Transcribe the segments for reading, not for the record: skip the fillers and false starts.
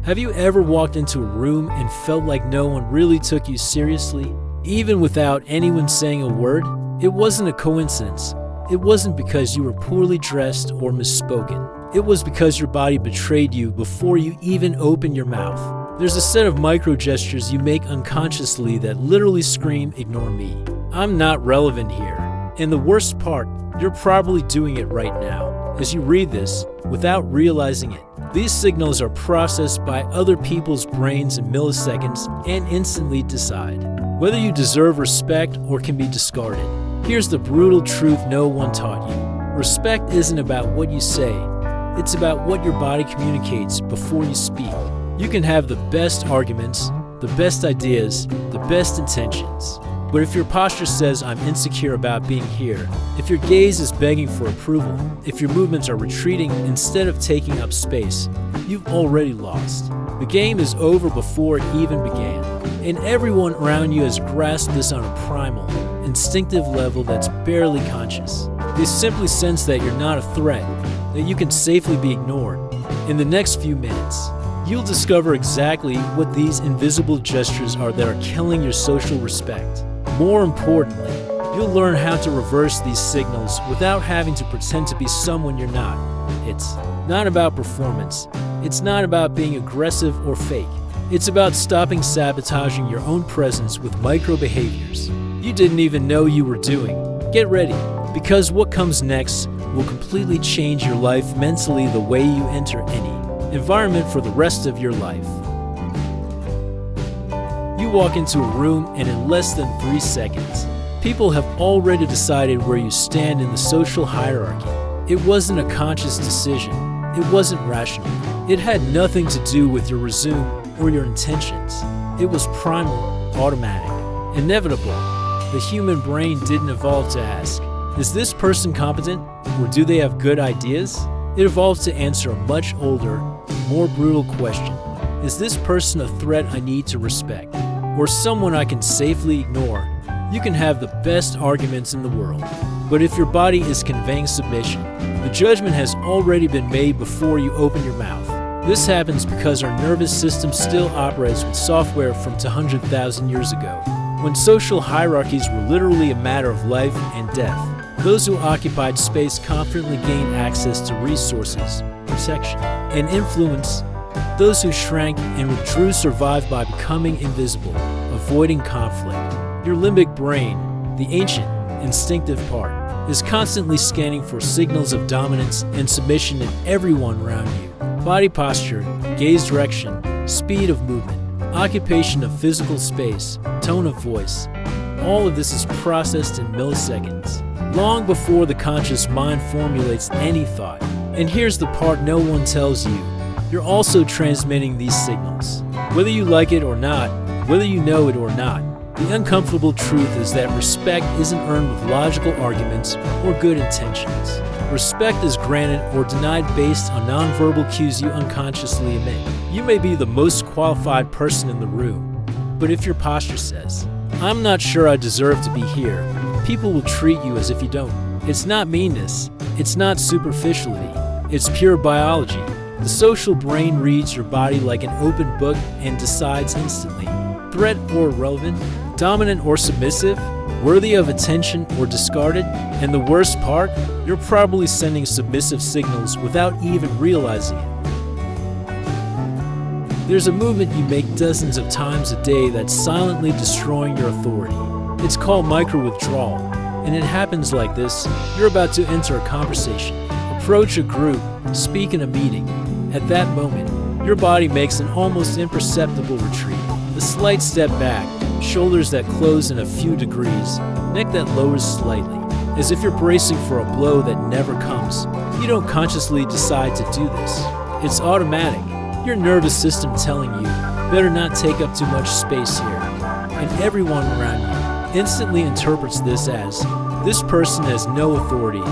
Have you ever walked into a room and felt like no one really took you seriously, even without anyone saying a word? It wasn't a coincidence. It wasn't because you were poorly dressed or misspoken. It was because your body betrayed you before you even opened your mouth. There's a set of micro gestures you make unconsciously that literally scream, "Ignore me. I'm not relevant here." And the worst part, you're probably doing it right now, as you read this, without realizing it. These signals are processed by other people's brains in milliseconds and instantly decide whether you deserve respect or can be discarded. Here's the brutal truth no one taught you. Respect isn't about what you say, it's about what your body communicates before you speak. You can have the best arguments, the best ideas, the best intentions. But if your posture says, "I'm insecure about being here," if your gaze is begging for approval, if your movements are retreating instead of taking up space, you've already lost. The game is over before it even began. And everyone around you has grasped this on a primal, instinctive level that's barely conscious. They simply sense that you're not a threat, that you can safely be ignored. In the next few minutes, you'll discover exactly what these invisible gestures are that are killing your social respect. More importantly, you'll learn how to reverse these signals without having to pretend to be someone you're not. It's not about performance. It's not about being aggressive or fake. It's about stopping sabotaging your own presence with micro behaviors you didn't even know you were doing. Get ready, because what comes next will completely change your life mentally the way you enter any environment for the rest of your life. You walk into a room and in less than 3 seconds, people have already decided where you stand in the social hierarchy. It wasn't a conscious decision. It wasn't rational. It had nothing to do with your resume or your intentions. It was primal, automatic, inevitable. The human brain didn't evolve to ask, "Is this person competent, or do they have good ideas?" It evolved to answer a much older, more brutal question. Is this person a threat I need to respect, or someone I can safely ignore? You can have the best arguments in the world, but if your body is conveying submission, the judgment has already been made before you open your mouth. This happens because our nervous system still operates with software from 200,000 years ago, when social hierarchies were literally a matter of life and death. Those who occupied space confidently gained access to resources, protection, and influence. Those who shrank and withdrew survived by becoming invisible, avoiding conflict. Your limbic brain, the ancient, instinctive part, is constantly scanning for signals of dominance and submission in everyone around you. Body posture, gaze direction, speed of movement, occupation of physical space, tone of voice. All of this is processed in milliseconds, long before the conscious mind formulates any thought. And here's the part no one tells you. You're also transmitting these signals. Whether you like it or not, whether you know it or not, the uncomfortable truth is that respect isn't earned with logical arguments or good intentions. Respect is granted or denied based on nonverbal cues you unconsciously emit. You may be the most qualified person in the room, but if your posture says, "I'm not sure I deserve to be here," people will treat you as if you don't. It's not meanness. It's not superficiality. It's pure biology. The social brain reads your body like an open book and decides instantly. Threat or irrelevant, dominant or submissive, worthy of attention or discarded. And the worst part, you're probably sending submissive signals without even realizing it. There's a movement you make dozens of times a day that's silently destroying your authority. It's called micro-withdrawal, and it happens like this. You're about to enter a conversation, approach a group, speak in a meeting. At that moment, your body makes an almost imperceptible retreat. A slight step back, shoulders that close in a few degrees, neck that lowers slightly, as if you're bracing for a blow that never comes. You don't consciously decide to do this. It's automatic. Your nervous system telling you, better not take up too much space here. And everyone around you instantly interprets this as, this person has no authority.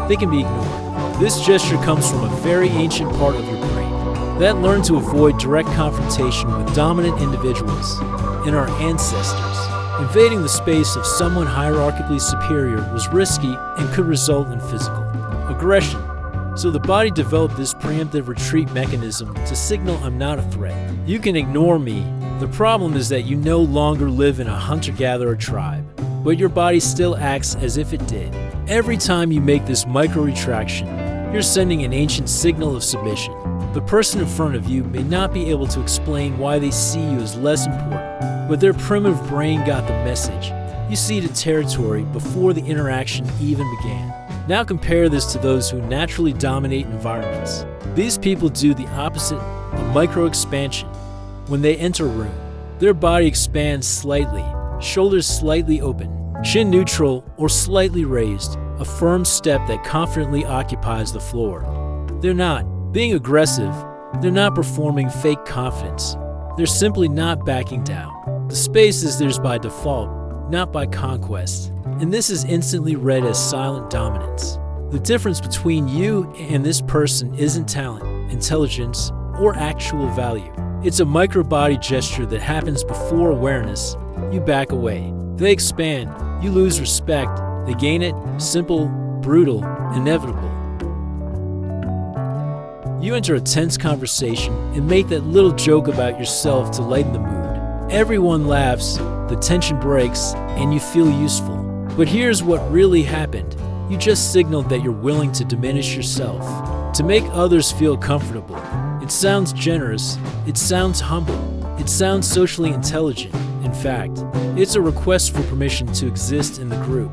They can be ignored. This gesture comes from a very ancient part of your brain that learned to avoid direct confrontation with dominant individuals and our ancestors. Invading the space of someone hierarchically superior was risky and could result in physical aggression. So the body developed this preemptive retreat mechanism to signal I'm not a threat. You can ignore me. The problem is that you no longer live in a hunter-gatherer tribe, but your body still acts as if it did. Every time you make this micro-retraction, you're sending an ancient signal of submission. The person in front of you may not be able to explain why they see you as less important, but their primitive brain got the message. You ceded territory before the interaction even began. Now compare this to those who naturally dominate environments. These people do the opposite of micro-expansion. When they enter a room, their body expands slightly, shoulders slightly open, chin neutral or slightly raised, a firm step that confidently occupies the floor. They're not being aggressive, they're not performing fake confidence, they're simply not backing down. The space is theirs by default, not by conquest, and this is instantly read as silent dominance. The difference between you and this person isn't talent, intelligence, or actual value. It's a micro-body gesture that happens before awareness. You back away. They expand. You lose respect. They gain it. Simple, brutal, inevitable. You enter a tense conversation and make that little joke about yourself to lighten the mood. Everyone laughs, the tension breaks, and you feel useful. But here's what really happened. You just signaled that you're willing to diminish yourself, to make others feel comfortable. It sounds generous, it sounds humble, it sounds socially intelligent. In fact, it's a request for permission to exist in the group.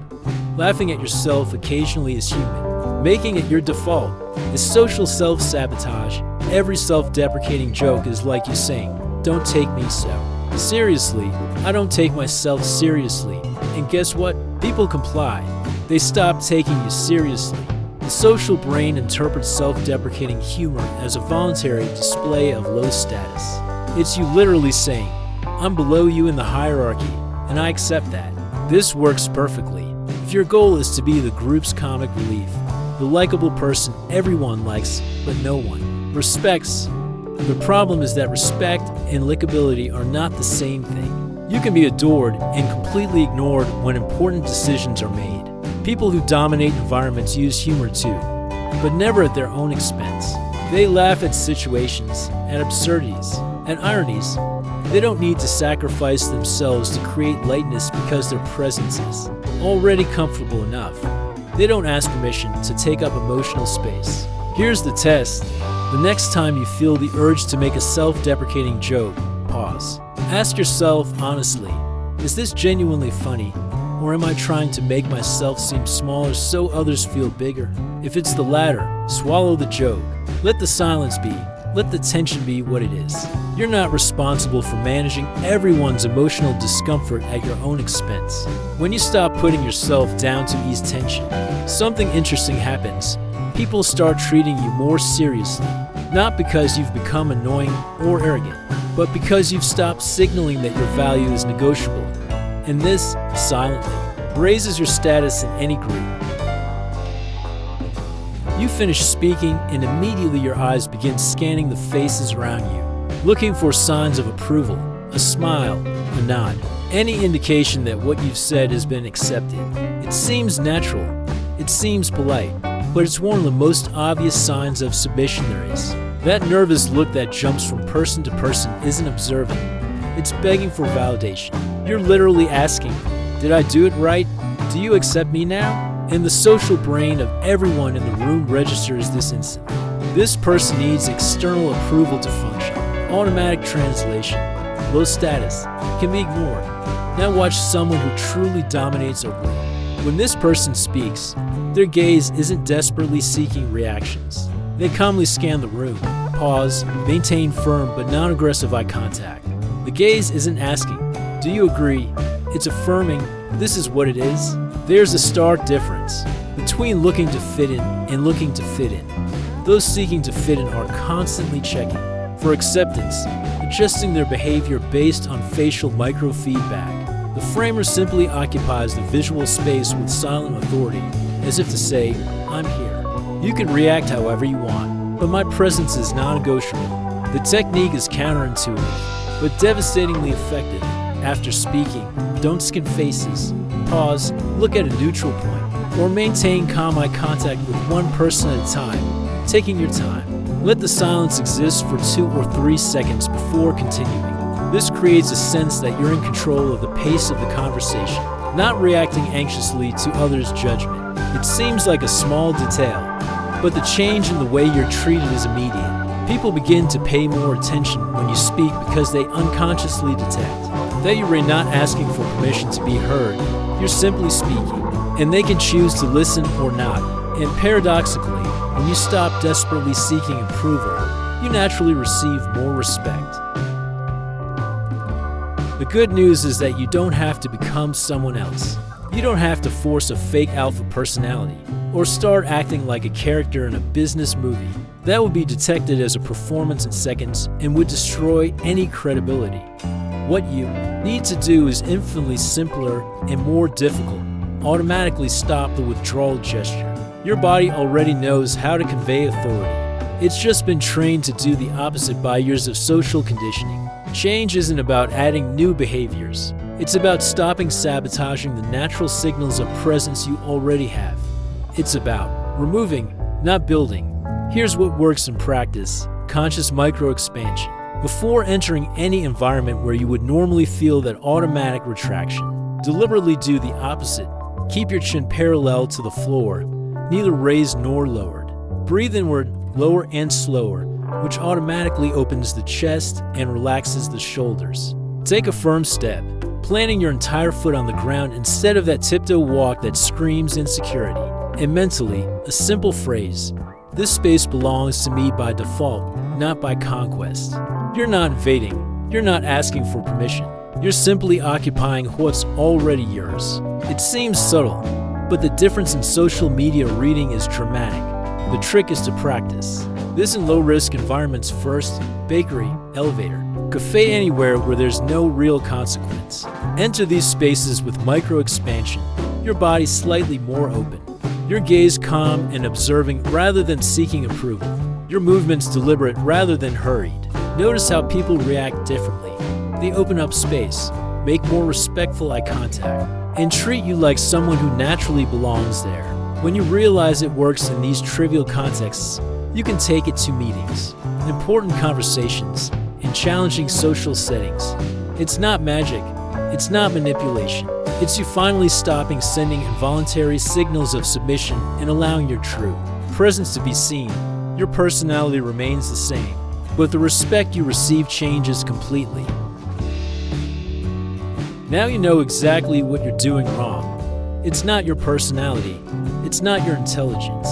Laughing at yourself occasionally is human. Making it your default is social self-sabotage. Every self-deprecating joke is like you saying, "Don't take me so seriously." I don't take myself seriously. And guess what? People comply. They stop taking you seriously. The social brain interprets self-deprecating humor as a voluntary display of low status. It's you literally saying, "I'm below you in the hierarchy, and I accept that." This works perfectly. If your goal is to be the group's comic relief, the likable person everyone likes but no one respects. The problem is that respect and likability are not the same thing. You can be adored and completely ignored when important decisions are made. People who dominate environments use humor too, but never at their own expense. They laugh at situations, at absurdities, at ironies. They don't need to sacrifice themselves to create lightness because their presence is already comfortable enough. They don't ask permission to take up emotional space. Here's the test. The next time you feel the urge to make a self-deprecating joke, pause. Ask yourself honestly, is this genuinely funny? Or am I trying to make myself seem smaller so others feel bigger? If it's the latter, swallow the joke. Let the silence be. Let the tension be what it is. You're not responsible for managing everyone's emotional discomfort at your own expense. When you stop putting yourself down to ease tension, something interesting happens. People start treating you more seriously, not because you've become annoying or arrogant, but because you've stopped signaling that your value is negotiable. And this, silently, raises your status in any group. You finish speaking, and immediately your eyes begin scanning the faces around you, looking for signs of approval, a smile, a nod, any indication that what you've said has been accepted. It seems natural, it seems polite, but it's one of the most obvious signs of submission there is. That nervous look that jumps from person to person isn't observant. It's begging for validation. You're literally asking, did I do it right? Do you accept me now? And the social brain of everyone in the room registers this instantly. This person needs external approval to function. Automatic translation, low status, can be ignored. Now watch someone who truly dominates a room. When this person speaks, their gaze isn't desperately seeking reactions. They calmly scan the room, pause, maintain firm but non-aggressive eye contact. The gaze isn't asking, do you agree? It's affirming, this is what it is. There's a stark difference between looking to fit in and looking to fit in. Those seeking to fit in are constantly checking for acceptance, adjusting their behavior based on facial microfeedback. The framer simply occupies the visual space with silent authority, as if to say, I'm here. You can react however you want, but my presence is non-negotiable. The technique is counterintuitive, but devastatingly effective. After speaking, don't skin faces. Pause, look at a neutral point, or maintain calm eye contact with one person at a time. taking your time. Let the silence exist for 2 or 3 seconds before continuing. This creates a sense that you're in control of the pace of the conversation, not reacting anxiously to others' judgment. It seems like a small detail, but the change in the way you're treated is immediate. People begin to pay more attention when you speak because they unconsciously detect that you're not asking for permission to be heard. You're simply speaking, and they can choose to listen or not. And paradoxically, when you stop desperately seeking approval, you naturally receive more respect. The good news is that you don't have to become someone else. You don't have to force a fake alpha personality or start acting like a character in a business movie. That would be detected as a performance in seconds and would destroy any credibility. What you need to do is infinitely simpler and more difficult. Automatically stop the withdrawal gesture. Your body already knows how to convey authority. It's just been trained to do the opposite by years of social conditioning. Change isn't about adding new behaviors. It's about stopping sabotaging the natural signals of presence you already have. It's about removing, not building. Here's what works in practice: conscious micro-expansion. Before entering any environment where you would normally feel that automatic retraction, deliberately do the opposite. Keep your chin parallel to the floor, neither raised nor lowered. Breathe inward, lower and slower, which automatically opens the chest and relaxes the shoulders. Take a firm step, planting your entire foot on the ground instead of that tiptoe walk that screams insecurity. And mentally, a simple phrase: this space belongs to me by default, not by conquest. You're not invading. You're not asking for permission. You're simply occupying what's already yours. It seems subtle, but the difference in social media reading is dramatic. The trick is to practice this in low-risk environments first: bakery, elevator, cafe, anywhere where there's no real consequence. Enter these spaces with micro-expansion, your body slightly more open, your gaze calm and observing rather than seeking approval, your movements deliberate rather than hurried. Notice how people react differently. They open up space, make more respectful eye contact, and treat you like someone who naturally belongs there. When you realize it works in these trivial contexts, you can take it to meetings, important conversations, and challenging social settings. It's not magic. It's not manipulation. It's you finally stopping sending involuntary signals of submission and allowing your true presence to be seen. Your personality remains the same, but the respect you receive changes completely. Now you know exactly what you're doing wrong. It's not your personality. It's not your intelligence.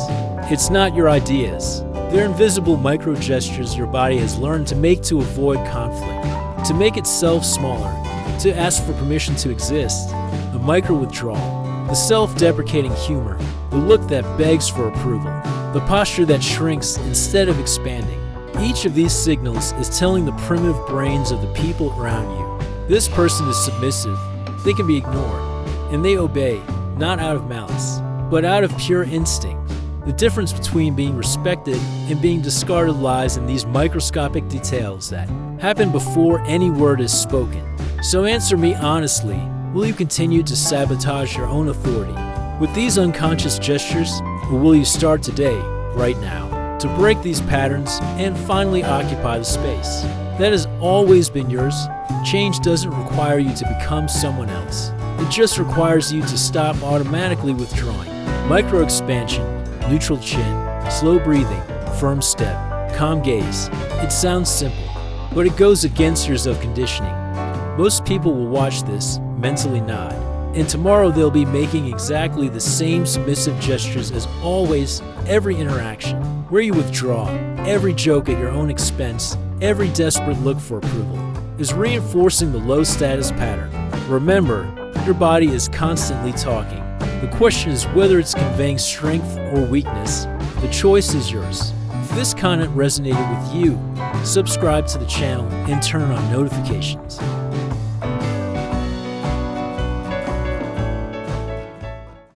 It's not your ideas. They're invisible micro-gestures your body has learned to make to avoid conflict, to make itself smaller, to ask for permission to exist. The micro-withdrawal, the self-deprecating humor, the look that begs for approval, the posture that shrinks instead of expanding. Each of these signals is telling the primitive brains of the people around you, this person is submissive, they can be ignored, and they obey, not out of malice, but out of pure instinct. The difference between being respected and being discarded lies in these microscopic details that happen before any word is spoken. So answer me honestly, will you continue to sabotage your own authority with these unconscious gestures, or will you start today, right now, to break these patterns and finally occupy the space that has always been yours? Change doesn't require you to become someone else. It just requires you to stop automatically withdrawing. Micro-expansion, neutral chin, slow breathing, firm step, calm gaze. It sounds simple, but it goes against years of conditioning. Most people will watch this, mentally nod, and tomorrow they'll be making exactly the same submissive gestures as always. Every interaction, where you withdraw, every joke at your own expense, every desperate look for approval, is reinforcing the low-status pattern. Remember, your body is constantly talking. The question is whether it's conveying strength or weakness. The choice is yours. If this content resonated with you, subscribe to the channel and turn on notifications.